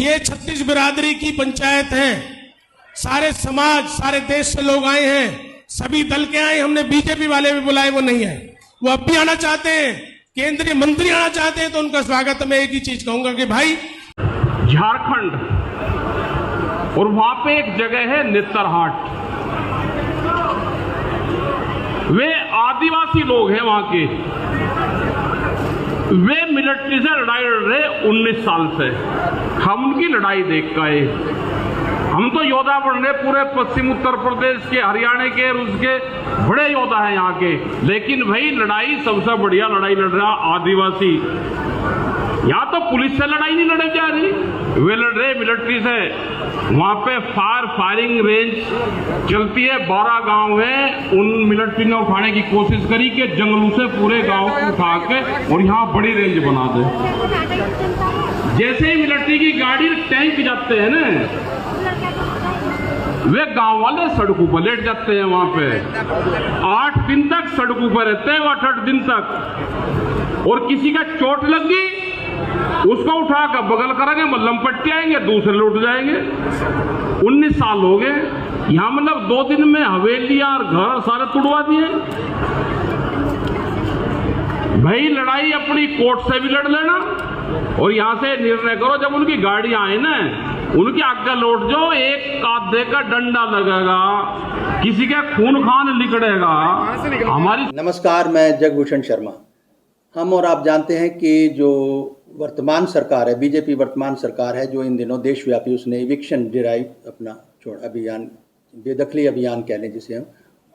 ये 36 बिरादरी की पंचायत है। सारे समाज, सारे देश से लोग आए हैं, सभी दल के आए, हमने बीजेपी वाले भी बुलाए, वो नहीं आए। वो अब भी आना चाहते हैं, केंद्रीय मंत्री आना चाहते हैं, तो उनका स्वागत। मैं एक ही चीज कहूंगा कि भाई, झारखंड और वहां पे एक जगह है नेतरहाट, वे आदिवासी लोग हैं वहां के, वे मिलिट्री से लड़ाई लड़ रहे 19 साल से। हम उनकी लड़ाई देख गए। हम तो योद्धा बन रहे पूरे पश्चिम उत्तर प्रदेश के, हरियाणा के और उसके बड़े योद्धा हैं यहाँ के, लेकिन भाई लड़ाई सबसे बढ़िया लड़ाई लड़ रहा आदिवासी। यहाँ तो पुलिस से लड़ाई नहीं लड़ी जा रही, वे लड़ रहे मिलिट्री से। वहां पे फायरिंग रेंज चलती है, 12 गांव है, उन मिलिट्री ने उठाने की कोशिश करी कि जंगलों से पूरे गांव को उठा के और यहाँ बड़ी रेंज बना दे। जैसे ही मिलिट्री की गाड़ी टैंक जाते हैं ना, वे गांव वाले सड़कों पर लेट जाते हैं। वहां पे 8 दिन तक सड़कों पर रहते हैं, 8 दिन तक। और किसी का चोट लग गई, उसको उठा कर बगल करेंगे, मल्लम पट्टी आएंगे, दूसरे लौट जाएंगे। 19 साल हो गए यहाँ, मतलब 2 दिन में हवेलियां और घर सारे तुड़वा दिए। भाई लड़ाई अपनी कोर्ट से भी लड़ लेना और यहां से निर्णय करो, जब उनकी गाड़ी आए ना, उनकी आगे लौट जाओ, एक कादे का डंडा लगेगा, किसी का खून खान निकलेगा। हमारी नमस्कार, मैं जगभूषण शर्मा। हम और आप जानते हैं कि जो वर्तमान सरकार है, बीजेपी वर्तमान सरकार है, जो इन दिनों देशव्यापी उसने इविक्शन ड्राइव अपना अभियान, बेदखली अभियान कह लें जिसे हम,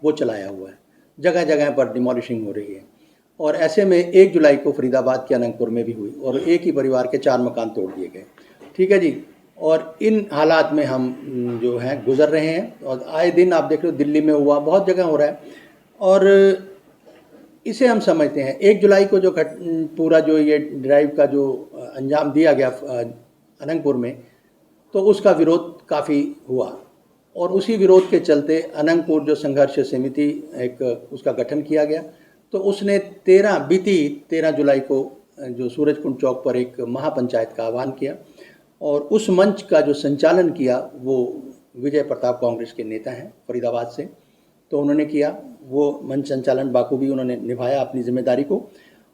वो चलाया हुआ है। जगह जगह पर डिमोलिशिंग हो रही है। और ऐसे में 1 जुलाई को फरीदाबाद के अनंगपुर में भी हुई और एक ही परिवार के 4 मकान तोड़ दिए गए। ठीक है जी। और इन हालात में हम जो हैं गुजर रहे हैं, और आए दिन आप देख रहे हो दिल्ली में हुआ, बहुत जगह हो रहा है। और इसे हम समझते हैं 1 जुलाई को जो पूरा जो ये ड्राइव का जो अंजाम दिया गया अनंगपुर में, तो उसका विरोध काफ़ी हुआ। और उसी विरोध के चलते अनंगपुर जो संघर्ष समिति एक उसका गठन किया गया, तो उसने बीती 13 जुलाई को जो सूरजकुंड चौक पर एक महापंचायत का आह्वान किया। और उस मंच का जो संचालन किया वो विजय प्रताप कांग्रेस के नेता हैं फरीदाबाद से, तो उन्होंने किया वो मंच संचालन बाखूबी उन्होंने निभाया अपनी जिम्मेदारी को।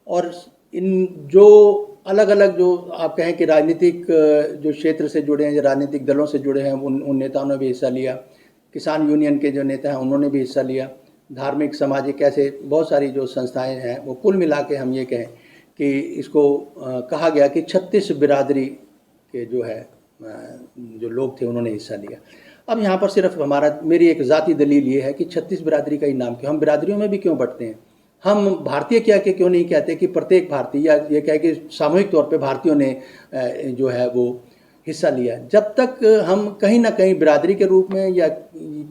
और इन जो अलग अलग जो आप कहें कि राजनीतिक जो क्षेत्र से जुड़े हैं, जो राजनीतिक दलों से जुड़े हैं, उन नेताओं ने भी हिस्सा लिया। किसान यूनियन के जो नेता हैं उन्होंने भी हिस्सा लिया। धार्मिक, सामाजिक, ऐसे बहुत सारी जो संस्थाएं हैं, वो कुल मिला के हम ये कहें कि इसको कहा गया कि 36 बिरादरी के जो है जो लोग थे उन्होंने हिस्सा लिया। अब यहाँ पर सिर्फ मेरी एक ज़ाती दलील ये है कि 36 बिरादरी का ही नाम क्यों, हम बिरादरियों में भी क्यों बंटते हैं? हम भारतीय क्या के क्यों नहीं कहते कि प्रत्येक भारतीय, या ये कहे कि सामूहिक तौर पे भारतीयों ने जो है वो हिस्सा लिया? जब तक हम कहीं ना कहीं बिरादरी के रूप में या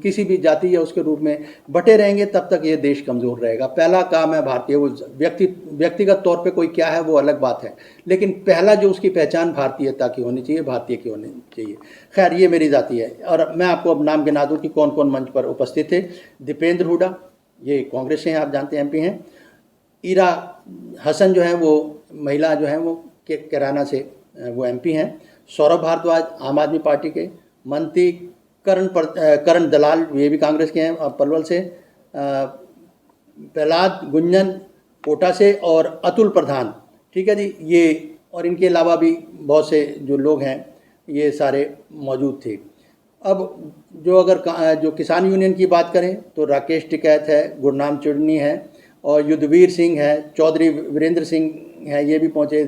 किसी भी जाति या उसके रूप में बटे रहेंगे, तब तक ये देश कमज़ोर रहेगा। पहला काम है भारतीय, वो व्यक्तिगत तौर पे कोई क्या है वो अलग बात है, लेकिन पहला जो उसकी पहचान भारतीयता की होनी चाहिए, भारतीय की होनी चाहिए। खैर, ये मेरी जाति है। और मैं आपको अब नाम गिना दूँ कि कौन कौन मंच पर उपस्थित थे। दीपेंद्र हुड्डा, ये कांग्रेस से हैं, आप जानते हैं, MP हैं। ईरा हसन जो है वो महिला जो हैं वो कैराना से वो MP हैं। सौरभ भारद्वाज आम आदमी पार्टी के। मंत्री करण दलाल, ये भी कांग्रेस के हैं पलवल से। प्रहलाद गुंजन कोटा से। और अतुल प्रधान, ठीक है जी, ये और इनके अलावा भी बहुत से जो लोग हैं ये सारे मौजूद थे। अब जो किसान यूनियन की बात करें तो राकेश टिकैत है, गुरनाम चुड़नी है, और युद्धवीर सिंह है, चौधरी वीरेंद्र सिंह हैं, ये भी पहुँचे।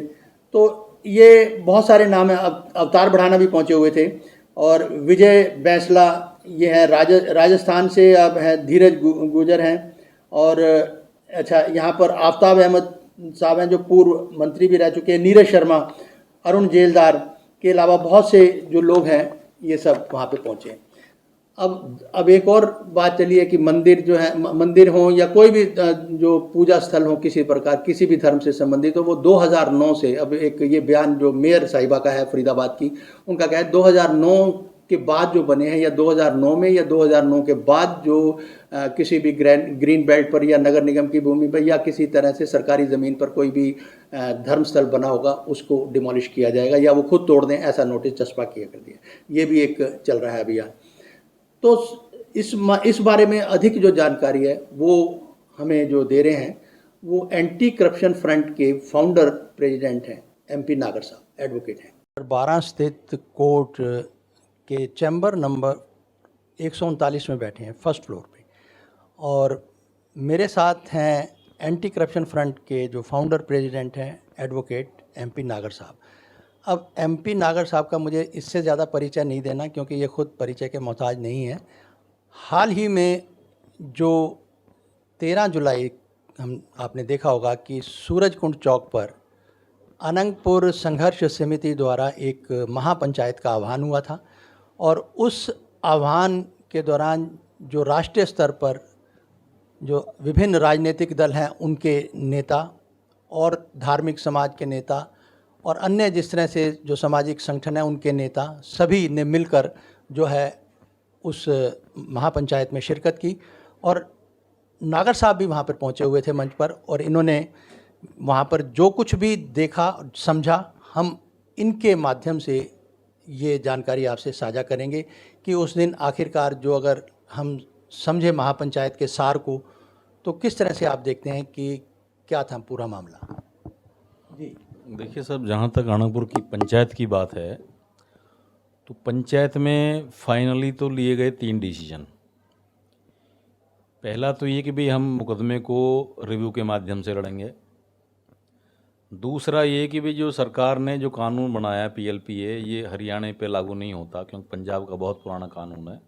तो ये बहुत सारे नाम हैं। अवतार बढ़ाना भी पहुँचे हुए थे। और विजय बैंसला ये है राजस्थान से, अब हैं धीरज गुजर हैं। और अच्छा, यहाँ पर आफ्ताब अहमद साहब हैं जो पूर्व मंत्री भी रह चुके हैं। नीरज शर्मा, अरुण जेलदार के अलावा बहुत से जो लोग हैं ये सब वहाँ पे पहुँचे। अब एक और बात चलिए कि मंदिर जो है, मंदिर हो या कोई भी जो पूजा स्थल हो किसी प्रकार, किसी भी धर्म से संबंधित हो, वो 2009 से, अब एक ये बयान जो मेयर साहिबा का है फरीदाबाद की, उनका क्या है, 2009 के बाद जो बने हैं, या 2009 में या 2009 के बाद जो किसी भी ग्रीन बेल्ट पर या नगर निगम की भूमि पर या किसी तरह से सरकारी ज़मीन पर कोई भी धर्मस्थल बना होगा उसको डिमोलिश किया जाएगा या वो खुद तोड़ दें, ऐसा नोटिस चस्पा किया कर दिया। ये भी एक चल रहा है अभियान। तो इस बारे में अधिक जो जानकारी है वो हमें जो दे रहे हैं वो एंटी करप्शन फ्रंट के फाउंडर प्रेसिडेंट हैं MP नागर साहब, एडवोकेट हैं। 12 स्थित कोर्ट के चैम्बर नंबर 139 में बैठे हैं, फर्स्ट फ्लोर पे, और मेरे साथ हैं एंटी करप्शन फ्रंट के जो फाउंडर प्रेसिडेंट हैं एडवोकेट MP नागर साहब। अब MP नागर साहब का मुझे इससे ज़्यादा परिचय नहीं देना क्योंकि ये खुद परिचय के मोहताज नहीं है। हाल ही में जो 13 जुलाई आपने देखा होगा कि सूरजकुंड चौक पर अनंगपुर संघर्ष समिति द्वारा एक महापंचायत का आह्वान हुआ था, और उस आह्वान के दौरान जो राष्ट्रीय स्तर पर जो विभिन्न राजनीतिक दल हैं उनके नेता और धार्मिक समाज के नेता और अन्य जिस तरह से जो सामाजिक संगठन हैं उनके नेता सभी ने मिलकर जो है उस महापंचायत में शिरकत की, और नागर साहब भी वहाँ पर पहुँचे हुए थे मंच पर, और इन्होंने वहाँ पर जो कुछ भी देखा समझा हम इनके माध्यम से ये जानकारी आपसे साझा करेंगे कि उस दिन आखिरकार जो अगर हम समझे महापंचायत के सार को तो किस तरह से आप देखते हैं कि क्या था पूरा मामला। जी देखिए साहब, जहाँ तक अनंगपुर की पंचायत की बात है तो पंचायत में फाइनली तो लिए गए 3 डिसीजन। पहला तो ये कि भाई हम मुकदमे को रिव्यू के माध्यम से लड़ेंगे। दूसरा ये कि भाई जो सरकार ने जो कानून बनाया PLPA ये हरियाणा पे लागू नहीं होता क्योंकि पंजाब का बहुत पुराना कानून है,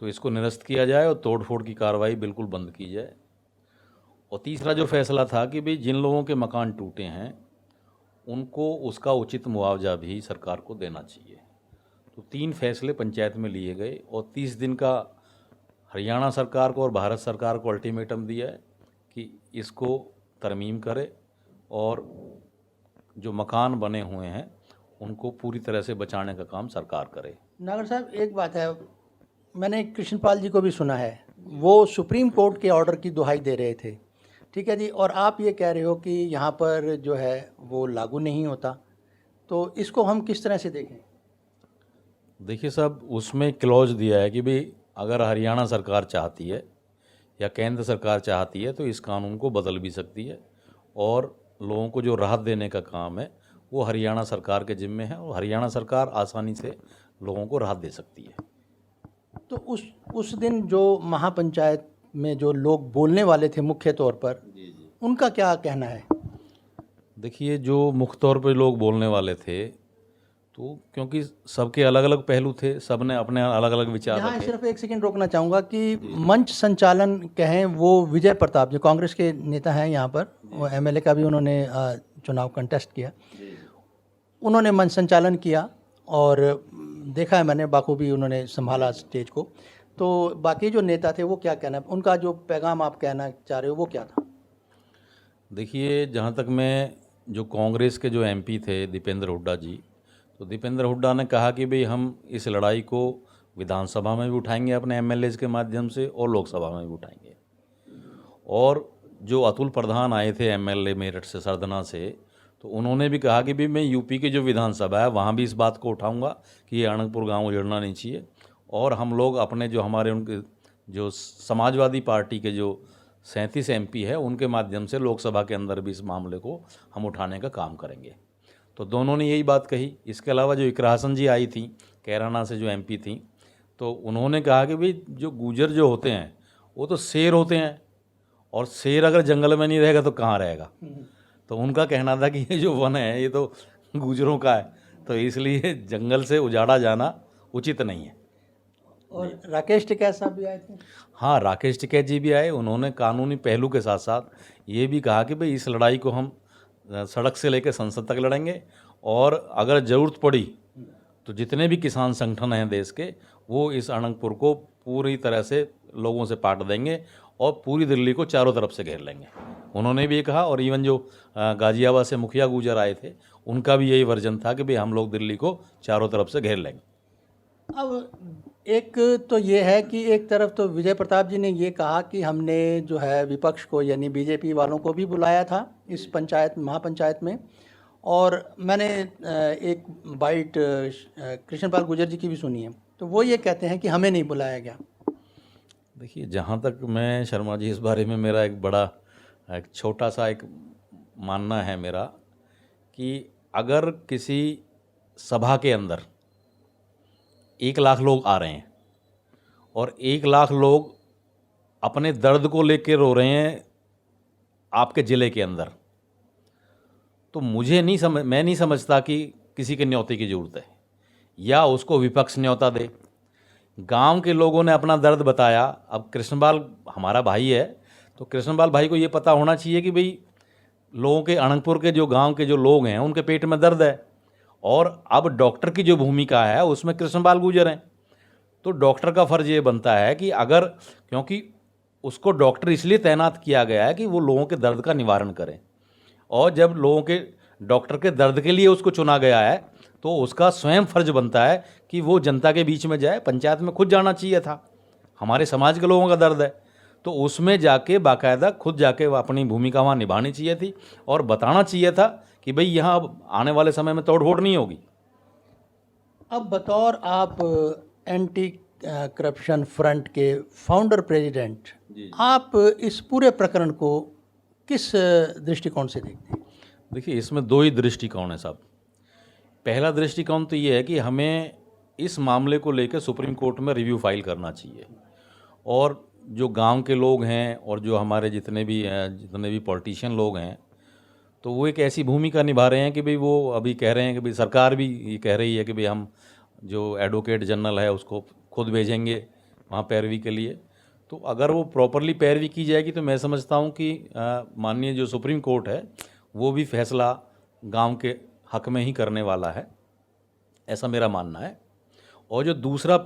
तो इसको निरस्त किया जाए और तोड़फोड़ की कार्रवाई बिल्कुल बंद की जाए। और तीसरा जो फैसला था कि भाई जिन लोगों के मकान टूटे हैं उनको उसका उचित मुआवजा भी सरकार को देना चाहिए। तो 3 फैसले पंचायत में लिए गए और 30 दिन का हरियाणा सरकार को और भारत सरकार को अल्टीमेटम दिया है कि इसको तरमीम करे और जो मकान बने हुए हैं उनको पूरी तरह से बचाने का काम सरकार करे। नागर साहब, एक बात है, मैंने कृष्णपाल जी को भी सुना है, वो सुप्रीम कोर्ट के ऑर्डर की दुहाई दे रहे थे, ठीक है जी, और आप ये कह रहे हो कि यहाँ पर जो है वो लागू नहीं होता, तो इसको हम किस तरह से देखें? देखिए साहब, उसमें क्लॉज दिया है कि भाई अगर हरियाणा सरकार चाहती है या केंद्र सरकार चाहती है तो इस कानून को बदल भी सकती है, और लोगों को जो राहत देने का काम है वो हरियाणा सरकार के जिम्मे है और हरियाणा सरकार आसानी से लोगों को राहत दे सकती है। तो उस दिन जो महापंचायत में जो लोग बोलने वाले थे मुख्य तौर पर, उनका क्या कहना है? देखिए, जो मुख्य तौर पर लोग बोलने वाले थे तो क्योंकि सबके अलग अलग पहलू थे, सब ने अपने अलग अलग विचार यहाँ रखे। सिर्फ एक सेकंड रोकना चाहूँगा कि मंच संचालन कहें वो विजय प्रताप जो कांग्रेस के नेता हैं यहाँ पर, वो MLA का भी उन्होंने चुनाव कंटेस्ट किया, उन्होंने मंच संचालन किया और देखा है मैंने, बाखूबी उन्होंने संभाला स्टेज को। तो बाकी जो नेता थे वो क्या कहना, उनका जो पैगाम आप कहना चाह रहे हो वो क्या था? देखिए, जहाँ तक मैं जो कांग्रेस के जो MP थे दीपेंद्र हुड्डा जी, तो दीपेंद्र हुड्डा ने कहा कि भाई हम इस लड़ाई को विधानसभा में भी उठाएंगे अपने MLAs के माध्यम से और लोकसभा में भी उठाएंगे। और जो अतुल प्रधान आए थे MLA मेरठ से, सरदना से, तो उन्होंने भी कहा कि भाई मैं UP की जो विधानसभा है वहाँ भी इस बात को उठाऊंगा कि ये अनंगपुर गाँव उजड़ना नहीं चाहिए, और हम लोग अपने जो हमारे उनके जो समाजवादी पार्टी के जो 37 MP है उनके माध्यम से लोकसभा के अंदर भी इस मामले को हम उठाने का काम करेंगे। तो दोनों ने यही बात कही। इसके अलावा जो इकरा हसन जी आई थी कैराना से, जो MP थी, तो उन्होंने कहा कि भाई जो गुजर जो होते हैं वो तो शेर होते हैं, और शेर अगर जंगल में नहीं रहेगा तो कहाँ रहेगा। तो उनका कहना था कि ये जो वन है ये तो गुजरों का है, तो इसलिए जंगल से उजाड़ा जाना उचित नहीं है। और राकेश टिकैत साहब भी आए थे? हाँ, राकेश टिकैत जी भी आए। उन्होंने कानूनी पहलू के साथ साथ ये भी कहा कि भाई इस लड़ाई को हम सड़क से लेकर संसद तक लड़ेंगे, और अगर ज़रूरत पड़ी तो जितने भी किसान संगठन हैं देश के वो इस अनंगपुर को पूरी तरह से लोगों से पाट देंगे और पूरी दिल्ली को चारों तरफ से घेर लेंगे। उन्होंने भी ये कहा। और इवन जो गाजियाबाद से मुखिया गुजर आए थे उनका भी यही वर्जन था कि भाई हम लोग दिल्ली को चारों तरफ से घेर लेंगे। अब एक तो ये है कि एक तरफ तो विजय प्रताप जी ने ये कहा कि हमने जो है विपक्ष को यानी बीजेपी वालों को भी बुलाया था इस पंचायत महापंचायत में, और मैंने एक बाइट कृष्णपाल गुर्जर जी की भी सुनी है, तो वो ये कहते हैं कि हमें नहीं बुलाया गया। देखिए, जहाँ तक मैं शर्मा जी, इस बारे में मेरा एक छोटा सा एक मानना है मेरा कि अगर किसी सभा के अंदर 1 लाख लोग आ रहे हैं और 1 लाख लोग अपने दर्द को लेकर रो रहे हैं आपके ज़िले के अंदर, तो मैं नहीं समझता कि किसी के न्योते की ज़रूरत है या उसको विपक्ष न्योता दे। गांव के लोगों ने अपना दर्द बताया। अब कृष्णपाल हमारा भाई है, तो कृष्णपाल भाई को ये पता होना चाहिए कि भाई लोगों के अनंतपुर के जो गांव के जो लोग हैं उनके पेट में दर्द है, और अब डॉक्टर की जो भूमिका है उसमें कृष्णपाल गुर्जर हैं। तो डॉक्टर का फ़र्ज़ ये बनता है कि अगर, क्योंकि उसको डॉक्टर इसलिए तैनात किया गया है कि वो लोगों के दर्द का निवारण करें, और जब लोगों के डॉक्टर के दर्द के लिए उसको चुना गया है तो उसका स्वयं फ़र्ज बनता है कि वो जनता के बीच में जाए। पंचायत में खुद जाना चाहिए था, हमारे समाज के लोगों का दर्द है तो उसमें जाके बाकायदा खुद जाके अपनी भूमिका वहाँ निभानी चाहिए थी और बताना चाहिए था कि भाई यहाँ आने वाले समय में तोड़ फोड़ नहीं होगी। अब बतौर आप एंटी करप्शन फ्रंट के फाउंडर प्रेसिडेंट, आप इस पूरे प्रकरण को किस दृष्टिकोण से देखते हैं? देखिए, इसमें 2 ही दृष्टिकोण है साहब। पहला दृष्टिकोण तो ये है कि हमें इस मामले को लेकर सुप्रीम कोर्ट में रिव्यू फाइल करना चाहिए, और जो गांव के लोग हैं और जो हमारे जितने भी पॉलिटिशियन लोग हैं, तो वो एक ऐसी भूमिका निभा रहे हैं कि भाई वो अभी कह रहे हैं कि भाई सरकार भी ये कह रही है कि भाई हम जो एडवोकेट जनरल है उसको खुद भेजेंगे वहाँ पैरवी के लिए। तो अगर वो प्रॉपरली पैरवी की जाएगी तो मैं समझता हूँ कि माननीय जो सुप्रीम कोर्ट है वो भी फैसला गांव के हक में ही करने वाला है, ऐसा मेरा मानना है। और जो दूसरा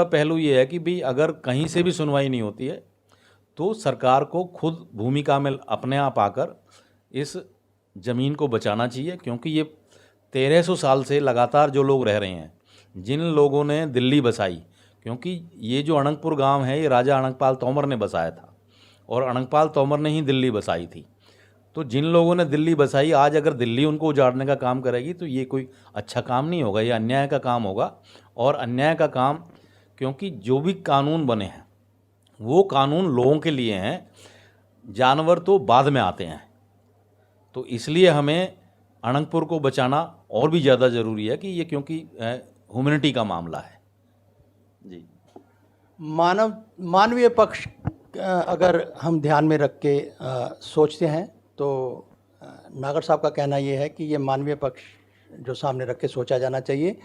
पहलू ये है कि भाई अगर कहीं से भी सुनवाई नहीं होती है तो सरकार को खुद भूमिका में अपने आप आकर इस ज़मीन को बचाना चाहिए, क्योंकि ये 1300 साल से लगातार जो लोग रह रहे हैं, जिन लोगों ने दिल्ली बसाई, क्योंकि ये जो अनंगपुर गांव है ये राजा अनंगपाल तोमर ने बसाया था और अनंगपाल तोमर ने ही दिल्ली बसाई थी। तो जिन लोगों ने दिल्ली बसाई, आज अगर दिल्ली उनको उजाड़ने का काम करेगी तो ये कोई अच्छा काम नहीं होगा, ये अन्याय का काम होगा। और अन्याय का काम, क्योंकि जो भी कानून बने हैं वो कानून लोगों के लिए हैं, जानवर तो बाद में आते हैं। तो इसलिए हमें अनंगपुर को बचाना और भी ज़्यादा ज़रूरी है कि ये, क्योंकि ह्यूमैनिटी का मामला है जी। मानवीय पक्ष अगर हम ध्यान में रख के सोचते हैं तो नागर साहब का कहना ये है कि ये मानवीय पक्ष जो सामने रख के सोचा जाना चाहिए।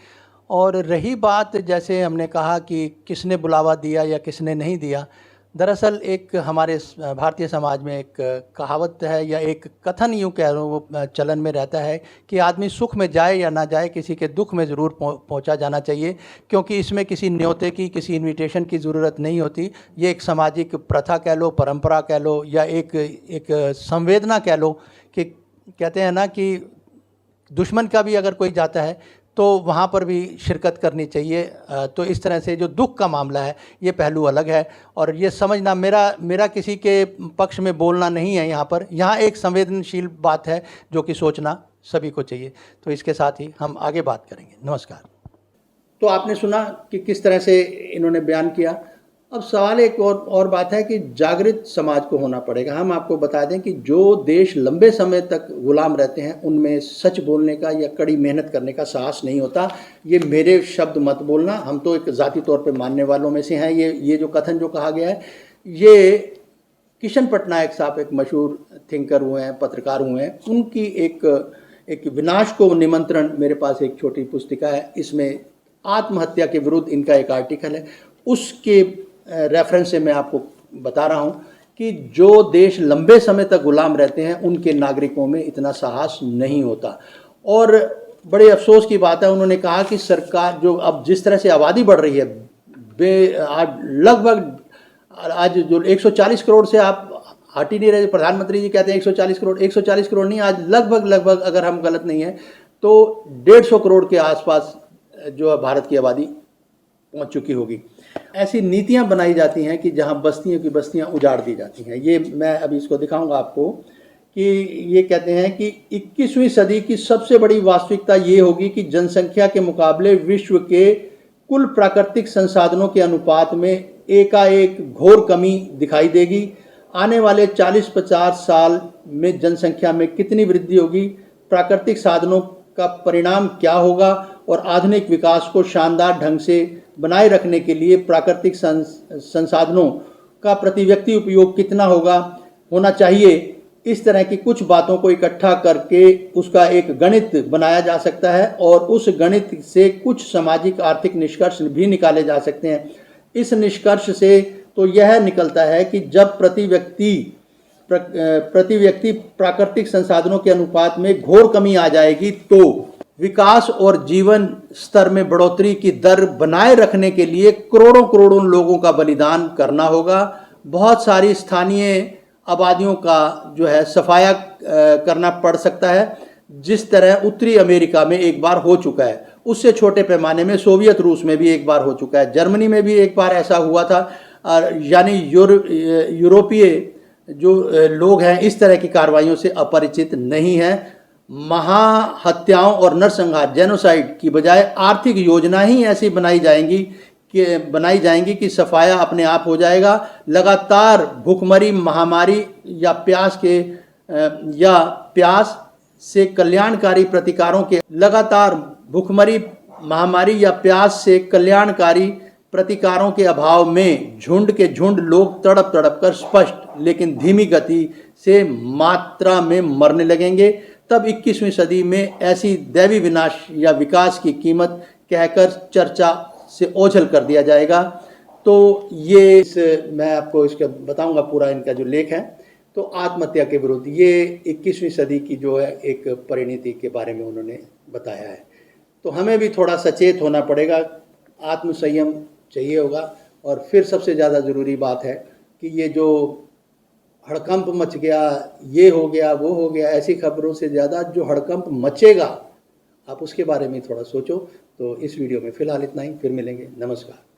और रही बात, जैसे हमने कहा कि किसने बुलावा दिया या किसने नहीं दिया, दरअसल एक हमारे भारतीय समाज में एक कहावत है या एक कथन यूँ कह लो वो चलन में रहता है कि आदमी सुख में जाए या ना जाए, किसी के दुख में ज़रूर पहुंचा जाना चाहिए, क्योंकि इसमें किसी न्योते की, किसी इनविटेशन की ज़रूरत नहीं होती। ये एक सामाजिक प्रथा कह लो, परंपरा कह लो, या एक संवेदना कह लो कि कहते हैं ना कि दुश्मन का भी अगर कोई जाता है तो वहाँ पर भी शिरकत करनी चाहिए। तो इस तरह से जो दुख का मामला है ये पहलू अलग है, और ये समझना, मेरा किसी के पक्ष में बोलना नहीं है यहाँ पर। यहाँ एक संवेदनशील बात है जो कि सोचना सभी को चाहिए। तो इसके साथ ही हम आगे बात करेंगे। नमस्कार। तो आपने सुना कि किस तरह से इन्होंने बयान किया। अब सवाल एक और बात है कि जागृत समाज को होना पड़ेगा। हम आपको बता दें कि जो देश लंबे समय तक गुलाम रहते हैं उनमें सच बोलने का या कड़ी मेहनत करने का साहस नहीं होता। ये मेरे शब्द मत बोलना, हम तो एक ज़ाती तौर पे मानने वालों में से हैं। ये जो कथन जो कहा गया है, ये किशन पटनायक साहब एक मशहूर थिंकर हुए हैं, पत्रकार हुए हैं, उनकी एक विनाश को निमंत्रण, मेरे पास एक छोटी पुस्तिका है, इसमें आत्महत्या के विरुद्ध इनका एक आर्टिकल है, उसके रेफरेंस से मैं आपको बता रहा हूँ कि जो देश लंबे समय तक गुलाम रहते हैं उनके नागरिकों में इतना साहस नहीं होता। और बड़े अफसोस की बात है, उन्होंने कहा कि सरकार जो अब जिस तरह से आबादी बढ़ रही है, लगभग आज जो 140 करोड़ से आप हट ही नहीं रहे। प्रधानमंत्री जी कहते हैं 140 करोड़ नहीं, आज लगभग अगर हम गलत नहीं है तो 150 करोड़ के आसपास जो है भारत की आबादी पहुंच चुकी होगी। ऐसी नीतियां बनाई जाती हैं कि जहां बस्तियों की बस्तियां उजाड़ दी जाती हैं। ये मैं अभी इसको दिखाऊंगा आपको कि ये कहते हैं कि 21वीं सदी की सबसे बड़ी वास्तविकता ये होगी कि जनसंख्या के मुकाबले विश्व के कुल प्राकृतिक संसाधनों के अनुपात में एकाएक घोर कमी दिखाई देगी। आने वाले 40-50 साल में जनसंख्या में कितनी वृद्धि होगी, प्राकृतिक साधनों का परिणाम क्या होगा और आधुनिक विकास को शानदार ढंग से बनाए रखने के लिए प्राकृतिक संसाधनों का प्रति व्यक्ति उपयोग कितना होना चाहिए। इस तरह की कुछ बातों को इकट्ठा करके उसका एक गणित बनाया जा सकता है और उस गणित से कुछ सामाजिक आर्थिक निष्कर्ष भी निकाले जा सकते हैं। इस निष्कर्ष से तो यह निकलता है कि जब प्रति व्यक्ति प्राकृतिक संसाधनों के अनुपात में घोर कमी आ जाएगी तो विकास और जीवन स्तर में बढ़ोतरी की दर बनाए रखने के लिए करोड़ों करोड़ों लोगों का बलिदान करना होगा। बहुत सारी स्थानीय आबादियों का जो है सफाया करना पड़ सकता है, जिस तरह उत्तरी अमेरिका में एक बार हो चुका है। उससे छोटे पैमाने में सोवियत रूस में भी एक बार हो चुका है, जर्मनी में भी एक बार ऐसा हुआ था। यानी यूरोपीय जो लोग हैं इस तरह की कार्रवाइयों से अपरिचित नहीं हैं। महाहत्याओं और नरसंहार जेनोसाइड की बजाय आर्थिक योजना ही ऐसी बनाई जाएंगी कि सफाया अपने आप हो जाएगा। लगातार भूखमरी, महामारी या प्यास से कल्याणकारी प्रतिकारों के अभाव में झुंड के झुंड लोग तड़प कर स्पष्ट लेकिन धीमी गति से मात्रा में मरने लगेंगे। तब 21वीं सदी में ऐसी दैवी विनाश या विकास की कीमत कहकर चर्चा से ओझल कर दिया जाएगा। तो ये मैं आपको इसका बताऊंगा पूरा इनका जो लेख है। तो आत्महत्या के विरुद्ध ये 21वीं सदी की जो है एक परिणति के बारे में उन्होंने बताया है। तो हमें भी थोड़ा सचेत होना पड़ेगा, आत्मसंयम चाहिए होगा। और फिर सबसे ज़्यादा ज़रूरी बात है कि ये जो हड़कंप मच गया, ये हो गया, वो हो गया, ऐसी खबरों से ज़्यादा जो हड़कंप मचेगा आप उसके बारे में थोड़ा सोचो। तो इस वीडियो में फ़िलहाल इतना ही, फिर मिलेंगे। नमस्कार।